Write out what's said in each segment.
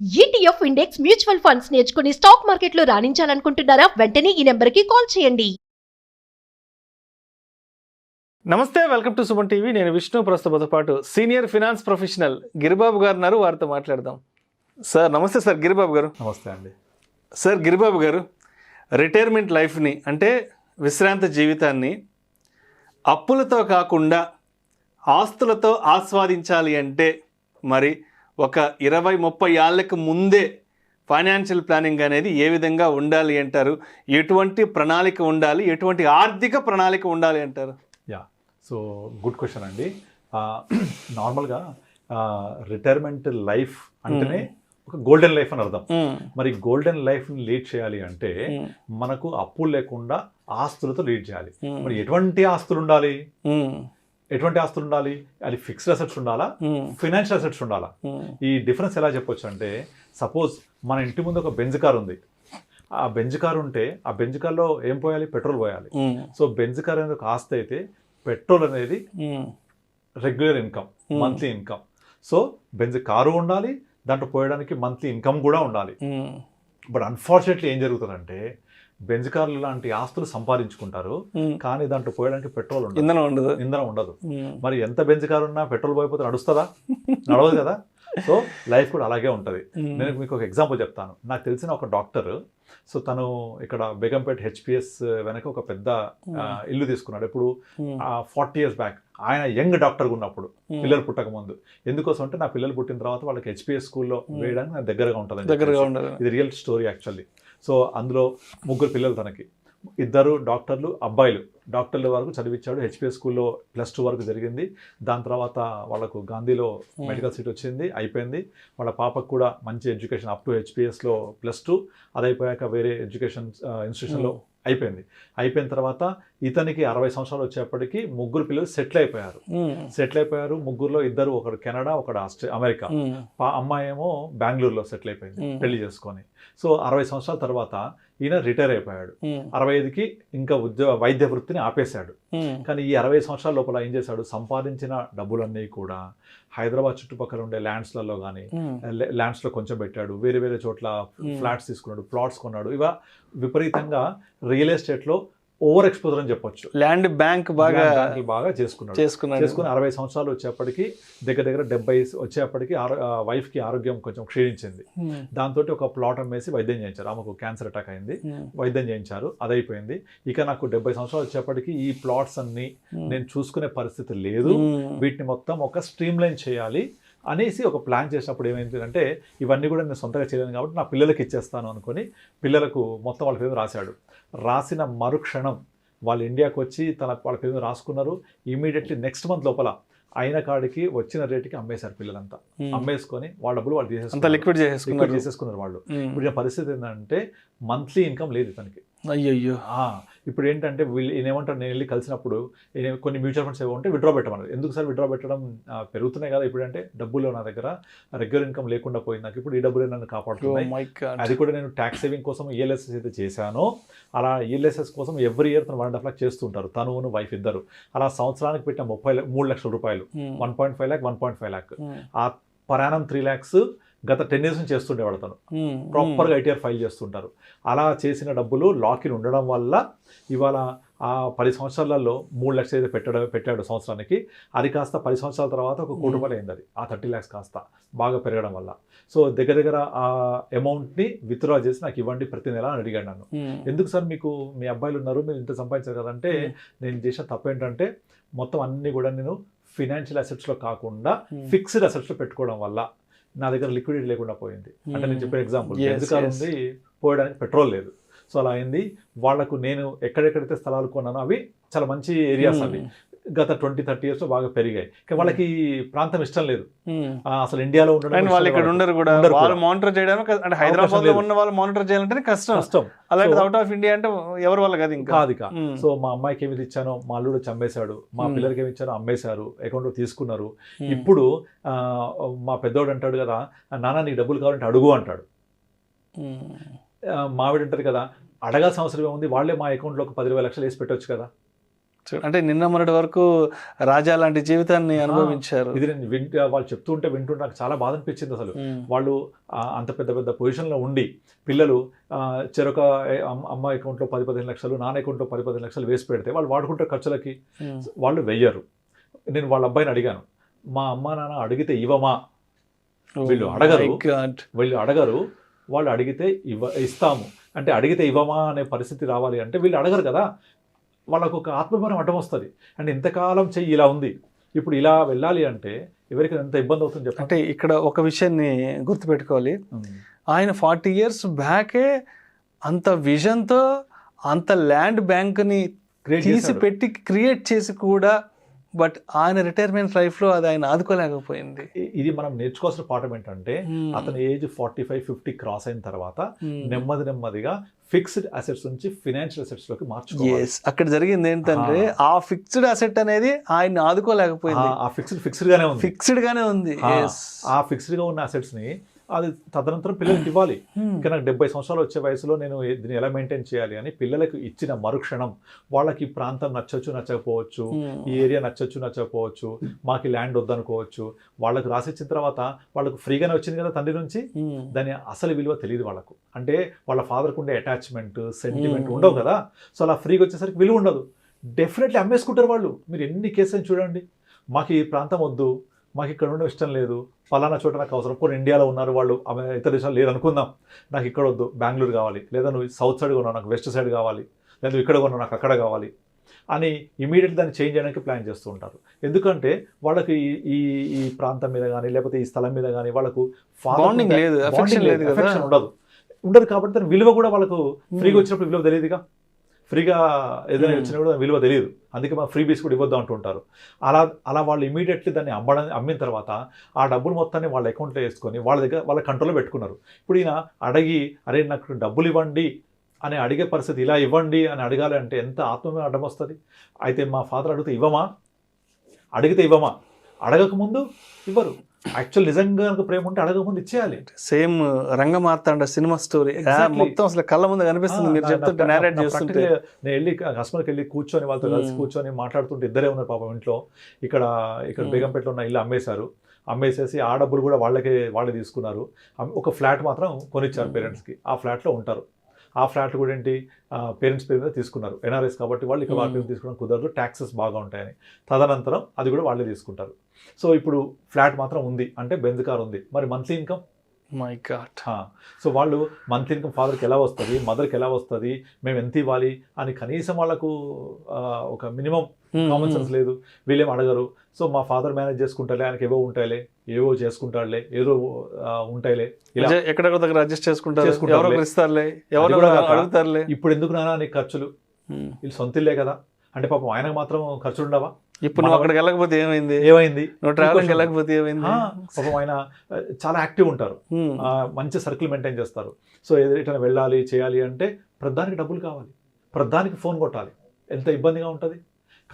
ETF index mutual funds నేర్చుకుని stock మార్కెట్లో రాణించాలనుకుంటున్నారా? వెంటనే ఈ నెంబర్కి కాల్ చేయండి. నమస్తే, వెల్కమ్ టు సుమన్ టీవీ. నేను విష్ణు. ప్రస్తుతంతో పాటు సీనియర్ ఫినాన్స్ ప్రొఫెషనల్ గిరిబాబు గారు ఉన్నారు. వారితో మాట్లాడదాం. సార్ నమస్తే. సార్ గిరిబాబు గారు. నమస్తే అండి. సార్ గిరిబాబు గారు, రిటైర్మెంట్ లైఫ్ని అంటే విశ్రాంతి జీవితాన్ని అప్పులతో కాకుండా ఆస్తులతో ఆస్వాదించాలి అంటే మరి ఒక 20-30 ఏళ్ళకు ముందే ఫైనాన్షియల్ ప్లానింగ్ అనేది ఏ విధంగా ఉండాలి అంటారు? ఎటువంటి ప్రణాళిక ఉండాలి, ఎటువంటి ఆర్థిక ప్రణాళిక ఉండాలి అంటారు? సో గుడ్ క్వశ్చన్ అండి. నార్మల్గా రిటైర్మెంట్ లైఫ్ అంటేనే ఒక గోల్డెన్ లైఫ్ అని అర్థం. మరి గోల్డెన్ లైఫ్ని లీడ్ చేయాలి అంటే మనకు అప్పులు లేకుండా ఆస్తులతో లీడ్ చేయాలి. మరి ఎటువంటి ఆస్తులు ఉండాలి? అది ఫిక్స్డ్ అసెట్స్ ఉండాలా, ఫైనాన్షియల్ అసెట్స్ ఉండాలా? ఈ డిఫరెన్స్ ఎలా చెప్పొచ్చు అంటే, సపోజ్ మన ఇంటి ముందు ఒక బెంజ్ కార్ ఉంది. ఆ బెంజ్ కార్ ఉంటే ఆ బెంజ్ కార్లో ఏం పోయాలి? పెట్రోల్ పోయాలి. సో బెంజ్ కార్ అనేది ఒక ఆస్తి అయితే పెట్రోల్ అనేది regular income, monthly income. So Benz car ఉండాలి, దాంట్లో పోయడానికి మంత్లీ ఇన్కమ్ కూడా ఉండాలి. బట్ అన్ఫార్చునేట్లీ ఏం జరుగుతుందంటే, బెంజ్ కార్లు లాంటి ఆస్తులు సంపాదించుకుంటారు, కానీ దాంట్లో పోయడానికి పెట్రోల్ ఉండదు, ఇంధనం ఉండదు. మరి ఎంత బెంజ్ కారు ఉన్నా పెట్రోల్ పోయిపోతే నడుస్తుందా? నడవదు కదా. సో లైఫ్ కూడా అలాగే ఉంటుంది. నేను మీకు ఒక ఎగ్జాంపుల్ చెప్తాను. నాకు తెలిసిన ఒక డాక్టర్, సో తను ఇక్కడ బేగంపేట హెచ్పిఎస్ వెనక ఒక పెద్ద ఇల్లు తీసుకున్నాడు. ఇప్పుడు 40 years బ్యాక్. ఆయన యంగ్ డాక్టర్గా ఉన్నప్పుడు, పిల్లలు పుట్టక ముందు. ఎందుకోసం అంటే, నా పిల్లలు పుట్టిన తర్వాత వాళ్ళకి హెచ్పిఎస్ స్కూల్లో వేయడానికి నాకు దగ్గరగా ఉంటుంది. ఇది రియల్ స్టోరీ యాక్చువల్లీ. సో అందులో 3 పిల్లలు తనకి. 2 డాక్టర్లు, అబ్బాయిలు. డాక్టర్ల వరకు చదివించాడు. హెచ్పిఎస్ స్కూల్లో +2 వరకు జరిగింది. దాని తర్వాత వాళ్ళకు గాంధీలో మెడికల్ సీట్ వచ్చింది, అయిపోయింది. వాళ్ళ పాపకు కూడా మంచి ఎడ్యుకేషన్ అప్ టు హెచ్పిఎస్లో +2. అది అయిపోయాక వేరే ఎడ్యుకేషన్ ఇన్స్టిట్యూషన్లో అయిపోయింది. అయిపోయిన తర్వాత ఇతనికి 60 సంవత్సరాలు వచ్చేప్పటికి 3 పిల్లలు సెటిల్ అయిపోయారు. 3 2 ఒకడు కెనడా, ఒకడు అమెరికా. అమ్మాయి ఏమో బెంగళూరులో సెటిల్ అయిపోయింది పెళ్లి చేసుకొని. సో 60 సంవత్సరాల తర్వాత ఈయన రిటైర్ అయిపోయాడు. 65కి ఇంకా వైద్య వృత్తిని ఆపేశాడు. కానీ ఈ 60 సంవత్సరాల లోపల ఏం చేశాడు? సంపాదించిన డబ్బులన్నీ కూడా హైదరాబాద్ చుట్టుపక్కల ఉండే ల్యాండ్స్లలో కానీ, ల్యాండ్స్లో కొంచెం పెట్టాడు, వేరే వేరే చోట్ల ఫ్లాట్స్ తీసుకున్నాడు, ప్లాట్స్ కొన్నాడు. ఇవా విపరీతంగా రియల్ ఎస్టేట్లో ఓవర్ ఎక్స్పోజర్ అని చెప్పొచ్చు. ల్యాండ్ బ్యాంక్ బాగా చేసుకుని 60 సంవత్సరాలు వచ్చేప్పటికి దగ్గర 70 వచ్చేప్పటికి వైఫ్కి ఆరోగ్యం కొంచెం క్షీణించింది. దాంతో ఒక ప్లాట్ అమ్మేసి వైద్యం చేయించారు. ఆమెకు క్యాన్సర్ అటాక్ అయింది, వైద్యం చేయించారు, అదైపోయింది. ఇక నాకు 70 సంవత్సరాలు వచ్చేప్పటికి ఈ ప్లాట్స్ అన్ని నేను చూసుకునే పరిస్థితి లేదు, వీటిని మొత్తం ఒక స్ట్రీమ్ లైన్ చేయాలి అనేసి ఒక ప్లాన్ చేసినప్పుడు ఏమైంది అంటే, ఇవన్నీ కూడా నేను సొంతగా చేయలేను కాబట్టి నా పిల్లలకి ఇచ్చేస్తాను అనుకుని పిల్లలకు మొత్తం వాళ్ళ పేరు రాశాడు. రాసిన మరుక్షణం వాళ్ళు ఇండియాకి వచ్చి వాళ్ళ పేరు రాసుకున్నారు. ఇమీడియట్లీ నెక్స్ట్ మంత్ లోపల అయిన కాడికి వచ్చిన రేటుకి అమ్మేశారు పిల్లలంతా. అమ్మేసుకొని వాళ్ళ డబ్బులు వాళ్ళు లిక్విడ్ చేసేసుకున్నారు వాళ్ళు. ఇప్పుడు పరిస్థితి ఏంటంటే, మంత్లీ ఇన్కమ్ లేదు తనకి. అయ్యో. ఇప్పుడు ఏంటంటే వీళ్ళు ఏమంటారు, నేను వెళ్ళి కలిసినప్పుడు కొన్ని మ్యూచువల్ ఫండ్స్ ఏవో ఉంటే విత్డ్రా పెట్టమన్నారు. ఎందుకు సార్ విత్డ్రా పెట్టడం? పెరుగుతున్నాయి కదా ఇప్పుడు. అంటే డబ్బులు నా దగ్గర రెగ్యులర్ ఇన్కమ్ లేకుండా పోయింది, నాకు ఇప్పుడు ఈ డబ్బులు నన్ను కాపాడుతున్నాయి. అది కూడా నేను ట్యాక్స్ సేవింగ్ కోసం ఈఎల్ఎస్ఎస్ అయితే చేశాను. అలా ఈఎల్ఎస్ఎస్ కోసం ఎవ్రీ ఇయర్ తను 1.5 lakh చేస్తుంటారు, తను వైఫ్ ఇద్దరు. అలా సంవత్సరానికి పెట్టిన 3 లక్షల రూపాయలు, 1.5 lakh 1.5 lakh. ఆ పరాణం 3 lakhs గత 10 years నుంచి చేస్తుండేవాడు తను. ప్రాపర్గా ITR ఫైల్ చేస్తుంటారు. అలా చేసిన డబ్బులు లాకిన్ ఉండడం వల్ల ఇవాళ ఆ 10 సంవత్సరాలలో 3 లక్షలు అయితే పెట్టాడు సంవత్సరానికి. అది కాస్త 10 సంవత్సరాల తర్వాత ఒక 1 కోటి రూపాయలు అయింది. అది ఆ 30 lakhs కాస్త బాగా పెరగడం వల్ల. సో దగ్గర ఆ అమౌంట్ని విత్డ్రా చేసి నాకు ఇవ్వండి ప్రతి నెల అని అడిగాడు నన్ను. ఎందుకు సార్, మీకు మీ అబ్బాయిలు ఉన్నారు, మీరు ఇంత సంపాదించారు కదంటే, నేను చేసిన తప్పు ఏంటంటే, మొత్తం అన్ని కూడా నేను ఫినాన్షియల్ అసెట్స్లో కాకుండా ఫిక్స్డ్ అసెట్స్లో పెట్టుకోవడం వల్ల నా దగ్గర లిక్విడిటీ లేకుండా పోయింది. అంటే నేను చెప్పే ఎగ్జాంపుల్, బెంజ్ కార్ ఉంది, పోయడానికి పెట్రోల్ లేదు. సో అలా అయింది. వాళ్లకు నేను ఎక్కడెక్కడైతే స్థలాలు కొన్నానో అవి చాలా మంచి ఏరియాస్, అవి గత 20-30 years బాగా పెరిగాయి. వాళ్ళకి ప్రాంతం ఇష్టం లేదు అసలు ఇండియాలో ఉండడం. వాళ్ళు ఇక్కడ ఉండరు కూడా, వాళ్ళు మానిటర్ చేయడానికి. అంటే హైదరాబాద్ లో ఉన్న వాళ్ళు మానిటర్ చేయాలంటే కష్టం. అలాంటి అవుట్ ఆఫ్ ఇండియా అంటే ఎవరు వాళ్ళ కాదు కాదు. సో మా అమ్మాయికి ఏమి ఇచ్చానో మా అల్లుడు చంపేశాడు, మా పిల్లలకి ఏమి ఇచ్చానో అమ్మేశారు, అకౌంట్లో తీసుకున్నారు. ఇప్పుడు మా పెద్దోడు అంటాడు కదా, నాన్న నీకు డబ్బులు కావాలంటే అడుగు అంటాడు. మావిడ అంటారు కదా, అడగాల్సిన అవసరం ఏముంది, వాళ్ళే మా అకౌంట్లో ఒక 10-20 లక్షలు వేసి పెట్టవచ్చు కదా. అంటే నిన్న మొన్నటి వరకు రాజా లాంటి జీవితాన్ని అనుభవించారు. ఇది నేను వాళ్ళు చెప్తుంటే వింటుంటే నాకు చాలా బాధ అనిపించింది. అసలు వాళ్ళు అంత పెద్ద పెద్ద పొజిషన్లో ఉండి పిల్లలు చెరొక అమ్మ అకౌంట్లో 10-15 లక్షలు, నాన్న అకౌంట్లో 10-15 లక్షలు వేసి పెడితే వాళ్ళు వాడుకుంటారు ఖర్చులకి, వాళ్ళు వెయ్యరు. నేను వాళ్ళ అబ్బాయిని అడిగాను, మా అమ్మ నాన్న అడిగితే ఇవ్వమా? వీళ్ళు అడగరు, వాళ్ళు అడిగితే ఇస్తాము అంటే అడిగితే ఇవ్వమా అనే పరిస్థితి రావాలి అంటే వీళ్ళు అడగరు కదా. వాళ్ళకు ఒక ఆత్మభారం అడ్డం వస్తుంది. అంటే ఇంతకాలం చెయ్యి ఇలా ఉంది, ఇప్పుడు ఇలా వెళ్ళాలి అంటే ఎవరికి ఎంత ఇబ్బంది అవుతుంది చెప్పండి. అంటే ఇక్కడ ఒక విషయాన్ని గుర్తుపెట్టుకోవాలి, ఆయన 40 years బ్యాకే అంత విజన్తో అంత ల్యాండ్ బ్యాంక్ని తీసి పెట్టి క్రియేట్ చేసి కూడా, బట్ ఆయన రిటైర్మెంట్ లైఫ్లో అది ఆయన ఆదుకోలేకపోయింది. ఇది మనం నేర్చుకోవాల్సిన పాఠం ఏంటంటే అతని ఏజ్ 45-50 క్రాస్ అయిన తర్వాత నెమ్మదిగా ఫిక్స్డ్ అసెట్స్ నుంచి ఫినాన్షియల్ అసెట్స్ లోకి మార్చుకోవాలి. అక్కడ జరిగింది ఏంటంటే ఆ ఫిక్స్డ్ అసెట్ అనేది ఆయన ఆదుకోలేకపోయింది. ఆ ఫిక్స్డ్ గానే ఉంది. ఆ ఫిక్స్డ్ గా ఉన్న అసెట్స్ ని అది తదనంతరం పిల్లలకి ఇవ్వాలి. ఇంకా నాకు 70 సంవత్సరాలు వచ్చే వయసులో నేను దీన్ని ఎలా మెయింటైన్ చేయాలి అని పిల్లలకు ఇచ్చిన మరుక్షణం వాళ్ళకి ప్రాంతం నచ్చకపోవచ్చు, ఈ ఏరియా నచ్చకపోవచ్చు, మాకు ల్యాండ్ వద్దనుకోవచ్చు. వాళ్ళకు రాసిచ్చిన తర్వాత వాళ్ళకు ఫ్రీగానే వచ్చింది కదా తండ్రి నుంచి, దాని అసలు విలువ తెలియదు వాళ్ళకు. అంటే వాళ్ళ ఫాదర్కి ఉండే అటాచ్మెంట్, సెంటిమెంట్ ఉండవు కదా. సో అలా ఫ్రీగా వచ్చేసరికి విలువ ఉండదు. డెఫినెట్లీ అమ్మేసుకుంటారు వాళ్ళు. మీరు ఎన్ని కేసులు చూడండి, మాకు ఈ ప్రాంతం వద్దు, మాకు ఇక్కడ ఉండడం ఇష్టం లేదు, ఫలానా చోట నాకు అవసరం. పోనీ ఇండియాలో ఉన్నారు వాళ్ళు, ఇతర దేశాలు లేరు అనుకుందాం, నాకు ఇక్కడ వద్దు, బెంగళూరు కావాలి, లేదా నువ్వు సౌత్ సైడ్ కొన్నావు నాకు వెస్ట్ సైడ్ కావాలి, లేదా ఇక్కడ కొన్నావు నాకు అక్కడ కావాలి అని ఇమీడియట్ దాన్ని చేంజ్ చేయడానికి ప్లాన్ చేస్తూ ఉంటారు. ఎందుకంటే వాళ్ళకి ఈ ప్రాంతం మీద కానీ లేకపోతే ఈ స్థలం మీద కానీ వాళ్ళకు అఫెక్షన్ ఉండదు కాబట్టి దాని విలువ కూడా వాళ్ళకు ఫ్రీగా వచ్చినప్పుడు విలువ తెలియదుగా. ఫ్రీగా ఏదైనా వచ్చినా కూడా విలువ తెలియదు, అందుకే మా ఫ్రీ బీస్ కూడా ఇవ్వద్దు అంటుంటారు. అలా వాళ్ళు ఇమీడియట్లీ దాన్ని అమ్మిన తర్వాత ఆ డబ్బులు మొత్తాన్ని వాళ్ళ అకౌంట్లో వేసుకొని వాళ్ళ కంట్రోల్లో పెట్టుకున్నారు. ఇప్పుడు ఈయన అడిగి అరే నాకు డబ్బులు ఇవ్వండి అని అడిగే పరిస్థితి, ఇలా ఇవ్వండి అని అడగాలి అంటే ఎంత ఆత్మమే అడ్డం వస్తుంది. అయితే మా ఫాదర్ అడిగితే ఇవ్వమా, అడగకముందు ఇవ్వరు. యాక్చువల్ నిజంగా ప్రేమ ఉంటే అడగకముందు ఇచ్చేయాలి. సేమ్ రంగమార్తాండ సినిమా స్టోరీ మొత్తం అసలు కళ్ళ ముందు కనిపిస్తుంది మీరు చెప్తుంటే, నేరేట్ చేస్తుంటే. నేను వెళ్ళి కస్టమర్కి వెళ్ళి కూర్చొని వాళ్ళతో కలిసి కూర్చొని మాట్లాడుతుంటే ఇద్దరే ఉన్నారు పాపం ఇంట్లో. ఇక్కడ బేగంపేటలో ఉన్న ఇల్లు అమ్మేసేసి ఆ డబ్బులు కూడా వాళ్ళే తీసుకున్నారు. ఒక ఫ్లాట్ మాత్రం కొనిచ్చారు పేరెంట్స్కి, ఆ ఫ్లాట్లో ఉంటారు. ఆ ఫ్లాట్ కూడా ఏంటి పేరెంట్స్ పేరు మీద తీసుకున్నారు, ఎన్ఆర్ఎస్ కాబట్టి వాళ్ళు ఇక్కడ వాళ్ళ తీసుకోవడం కుదరదు, ట్యాక్సెస్ బాగా ఉంటాయని. తదనంతరం అది కూడా వాళ్ళే తీసుకుంటారు. సో ఇప్పుడు ఫ్లాట్ మాత్రం ఉంది అంటే బెంజ్ కార్ ఉంది, మరి monthly income my God. So వాళ్ళు మంత్లీ ఇన్కమ్ ఫాదర్కి ఎలా వస్తుంది, మదర్కి ఎలా వస్తుంది, మేము ఎంత ఇవ్వాలి అని కనీసం వాళ్ళకు ఒక మినిమం కామన్ సెన్స్ లేదు. వీళ్ళేం అడగరు. సో మా ఫాదర్ మేనేజ్ చేసుకుంటాలే, ఆయనకి ఏవో చేసుకుంటాడులే, ఏదో ఉంటాయిలే, ఎక్కడెక్కడ దగ్గర అడ్జస్ట్ చేసుకుంటారులే. ఇప్పుడు ఎందుకు నానా నీకు ఖర్చులు, వీళ్ళు సొంత ఇల్లే కదా అంటే పాపం ఆయనకు మాత్రం ఖర్చులు ఉండవా? ఇప్పుడు నువ్వు అక్కడికి వెళ్ళకపోతే ఏమైంది, నువ్వు ట్రావెలింగ్ వెళ్ళకపోతే ఏమైంది? పాపం ఆయన చాలా యాక్టివ్ ఉంటారు, మంచి సర్కిల్ మెయింటైన్ చేస్తారు. సో ఎటైనా వెళ్ళాలి చేయాలి అంటే ప్రధానికి డబ్బులు కావాలి, ప్రధానికి ఫోన్ కొట్టాలి, ఎంత ఇబ్బందిగా ఉంటుంది.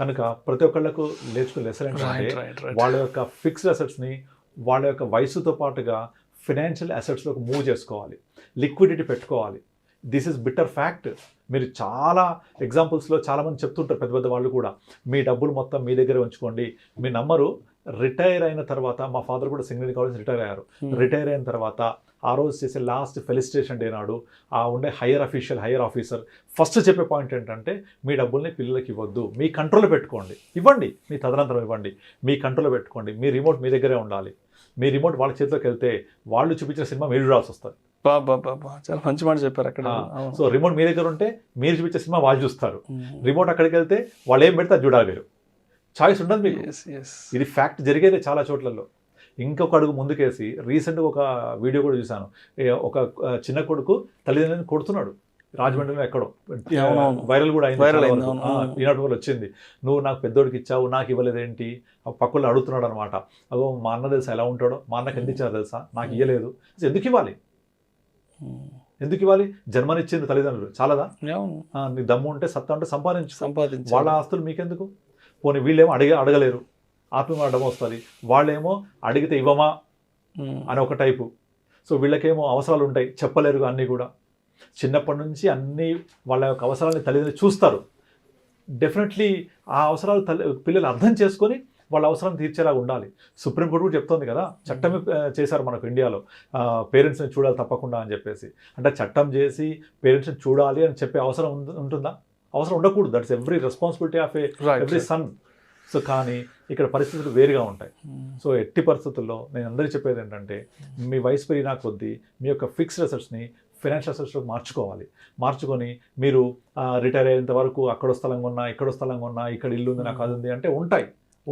కనుక ప్రతి ఒక్కళ్ళకు నేర్చుకునే లెసన్ ఏంటంటే వాళ్ళ యొక్క ఫిక్స్డ్ అసెట్స్ని వాళ్ళ యొక్క వయసుతో పాటుగా ఫినాన్షియల్ అసెట్స్లోకి మూవ్ చేసుకోవాలి, లిక్విడిటీ పెట్టుకోవాలి. This is bitter fact. మీరు చాలా ఎగ్జాంపుల్స్లో చాలామంది చెప్తుంటారు, పెద్ద పెద్ద వాళ్ళు కూడా, మీ డబ్బులు మొత్తం మీ దగ్గరే ఉంచుకోండి. మీ నమ్మరు రిటైర్ అయిన తర్వాత, మా ఫాదర్ కూడా సింగరేణి కాలేజ్ రిటైర్ అయ్యారు. రిటైర్ అయిన తర్వాత ఆ రోజు చేసే లాస్ట్ ఫెలిసిటేషన్ డే నాడు ఆ ఉండే హైయర్ ఆఫీసర్ ఫస్ట్ చెప్పే పాయింట్ ఏంటంటే మీ డబ్బుల్ని పిల్లలకి ఇవ్వద్దు, మీ కంట్రోల్లో పెట్టుకోండి, ఇవ్వండి, మీ తదనంతరం ఇవ్వండి, మీ కంట్రోల్లో పెట్టుకోండి, మీ రిమోట్ మీ దగ్గరే ఉండాలి. మీ రిమోట్ వాళ్ళ చేతిలోకి వెళ్తే వాళ్ళు చూపించిన సినిమా మీరు చూడాల్సి వస్తుంది. చాలా మంచి మాట చెప్పారు అక్కడ. సో రిమోట్ మీ దగ్గర ఉంటే మీరు చూపించే సినిమా వాళ్ళు చూస్తారు, రిమోట్ అక్కడికి వెళ్తే వాళ్ళు ఏం పెడితే అది చూడాలి, మీరు చాయిస్ ఉండదు మీకు. ఇది ఫ్యాక్ట్ జరిగేదే చాలా చోట్లలో. ఇంకొక అడుగు ముందుకేసి రీసెంట్గా ఒక వీడియో కూడా చూశాను, ఒక చిన్న కొడుకు తల్లిదండ్రులను కొడుతున్నాడు రాజమండ్రిలో ఎక్కడో, వైరల్ కూడా అయింది, ఈనాటి వల్ల వచ్చింది. నువ్వు నాకు పెద్దోడికి ఇచ్చావు నాకు ఇవ్వలేదేంటి, పక్కల్లో అడుగుతున్నాడు అనమాట. అగో మా అన్న తెలుసా ఎలా ఉంటాడో, మా అన్నకి ఎందుకు ఇచ్చారు తెలుసా, నాకు ఇవ్వలేదు. ఎందుకు ఇవ్వాలి? జన్మనిచ్చింది తల్లిదండ్రులు, చాలదా? నీ దమ్ము ఉంటే సత్తా ఉంటే సంపాదించు, వాళ్ళ ఆస్తులు మీకెందుకు? పోనీ వీళ్ళేమో అడగలేరు, ఆత్మ అడ్డం వస్తుంది, వాళ్ళేమో అడిగితే ఇవ్వమా అని ఒక టైపు. సో వీళ్ళకేమో అవసరాలు ఉంటాయి, చెప్పలేరు అన్నీ కూడా. చిన్నప్పటి నుంచి అన్నీ వాళ్ళ యొక్క అవసరాలని తల్లిదండ్రులు చూస్తారు. డెఫినెట్లీ ఆ అవసరాలు పిల్లలు అర్థం చేసుకొని వాళ్ళ అవసరం తీర్చేలాగా ఉండాలి. సుప్రీంకోర్టు కూడా చెప్తోంది కదా, చట్టమే చేశారు మనకు ఇండియాలో, పేరెంట్స్ని చూడాలి తప్పకుండా అని చెప్పేసి. అంటే చట్టం చేసి పేరెంట్స్ని చూడాలి అని చెప్పే అవసరం ఉంటుందా? అవసరం ఉండకూడదు. That's every responsibility of every sun. So కానీ ఇక్కడ పరిస్థితులు వేరుగా ఉంటాయి. సో ఎట్టి పరిస్థితుల్లో నేను అందరికీ చెప్పేది ఏంటంటే, మీ వయసు పెరిగినా కొద్దీ మీ యొక్క ఫిక్స్డ్ అసెట్స్ని ఫైనాన్షియల్ అసెట్స్లో మార్చుకొని మీరు రిటైర్ అయ్యేంత వరకు అక్కడో స్థలం కొన్నా, ఇక్కడో స్థలం కొన్నా, ఇక్కడ ఇల్లు ఉంది, నాకు అది ఉంది అంటే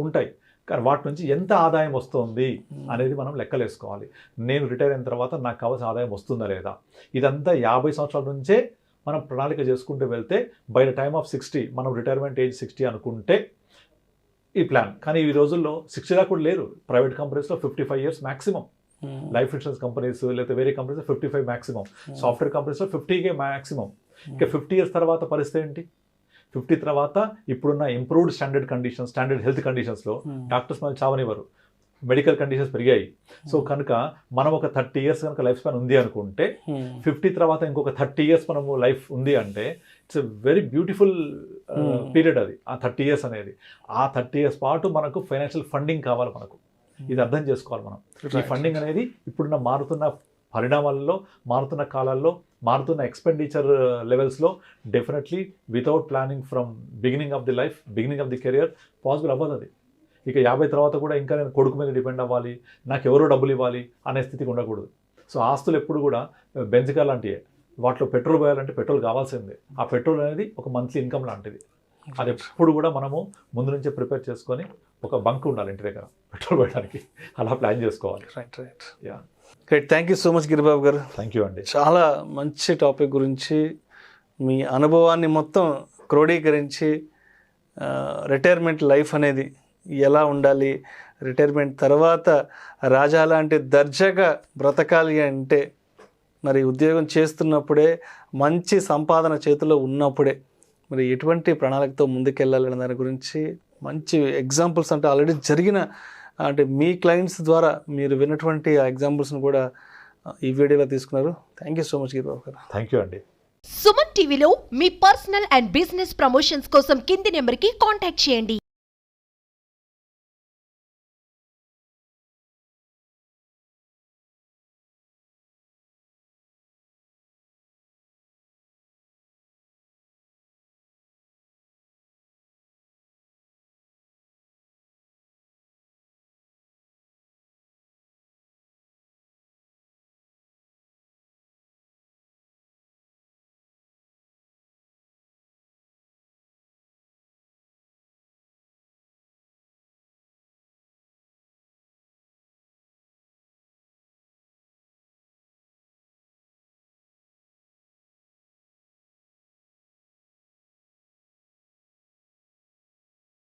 ఉంటాయి. కానీ వాటి నుంచి ఎంత ఆదాయం వస్తుంది అనేది మనం లెక్కలేసుకోవాలి. నేను రిటైర్ అయిన తర్వాత నాకు కావాల్సిన ఆదాయం వస్తుందా లేదా, ఇదంతా 50 సంవత్సరాల నుంచే మనం ప్రణాళిక చేసుకుంటూ వెళ్తే బై ద టైమ్ ఆఫ్ 60 మనం రిటైర్మెంట్ ఏజ్ 60 అనుకుంటే ఈ ప్లాన్. కానీ ఈ రోజుల్లో 60 దాకా కూడా లేరు. ప్రైవేట్ కంపెనీస్లో 55 years maximum, life insurance companies లేకపోతే వేరే కంపెనీస్ 55 మ్యాక్సిమం, సాఫ్ట్వేర్ కంపెనీస్లో 50 మ్యాక్సిమం. ఇంకా 50 years తర్వాత పరిస్థితి ఏంటి? 50 తర్వాత ఇప్పుడున్న ఇంప్రూవ్డ్ స్టాండర్డ్ హెల్త్ కండిషన్స్లో డాక్టర్స్ మనల్ని చావనివ్వరు, మెడికల్ కండిషన్స్ పెరిగాయి. సో కనుక మనం ఒక 30 years కనుక లైఫ్ స్పాన్ ఉంది అనుకుంటే 50 తర్వాత ఇంకొక 30 years మనము లైఫ్ ఉంది అంటే it's a very beautiful period అది, ఆ 30 years అనేది. ఆ 30 years పాటు మనకు ఫైనాన్షియల్ ఫండింగ్ కావాలి. మనకు ఇది అర్థం చేసుకోవాలి మనం. ఈ ఫండింగ్ అనేది ఇప్పుడున్న మారుతున్న పరిణామాలలో, మారుతున్న కాలాల్లో, మారుతున్న ఎక్స్పెండిచర్ లెవెల్స్లో definitely without planning from beginning of the career possible అవ్వదు అది. ఇక 50 తర్వాత కూడా ఇంకా నేను కొడుకు మీద డిపెండ్ అవ్వాలి, నాకు ఎవరో డబ్బులు ఇవ్వాలి అనే స్థితికి ఉండకూడదు. సో ఆస్తులు ఎప్పుడు కూడా బెంజ్ కార్ లాంటివే, వాటిలో పెట్రోల్ పోయాలంటే పెట్రోల్ కావాల్సిందే. ఆ పెట్రోల్ అనేది ఒక మంత్లీ ఇన్కమ్ లాంటిది. అది ఎప్పుడు కూడా మనము ముందు నుంచే ప్రిపేర్ చేసుకొని ఒక బంక్ ఉండాలి ఇంటి దగ్గర పెట్రోల్ పోయడానికి, అలా ప్లాన్ చేసుకోవాలి. Right. Ya, right. Thank you so much Giribabu garu. Thank you అండి. చాలా మంచి టాపిక్ గురించి మీ అనుభవాన్ని మొత్తం క్రోడీకరించి రిటైర్మెంట్ లైఫ్ అనేది ఎలా ఉండాలి, రిటైర్మెంట్ తర్వాత రాజా లాంటి దర్జాగా బ్రతకాలి అంటే మరి ఉద్యోగం చేస్తున్నప్పుడే, మంచి సంపాదన చేతిలో ఉన్నప్పుడే మరి ఎటువంటి ప్రణాళికతో ముందుకెళ్ళాలనే దాని గురించి మంచి ఎగ్జాంపుల్స్, అంటే ఆల్రెడీ జరిగిన, అంటే మీ క్లయింట్స్ ద్వారా మీరు విన్నటువంటి ఆ ఎగ్జాంపుల్స్ని కూడా ఈ వీడియోలో తీసుకున్నారు. Thank you so much Giribabu garu. Thank you అండి. సుమన్ టీవీలో మీ పర్సనల్ అండ్ బిజినెస్ ప్రమోషన్స్ కోసం కింది నెంబర్కి కాంటాక్ట్ చేయండి.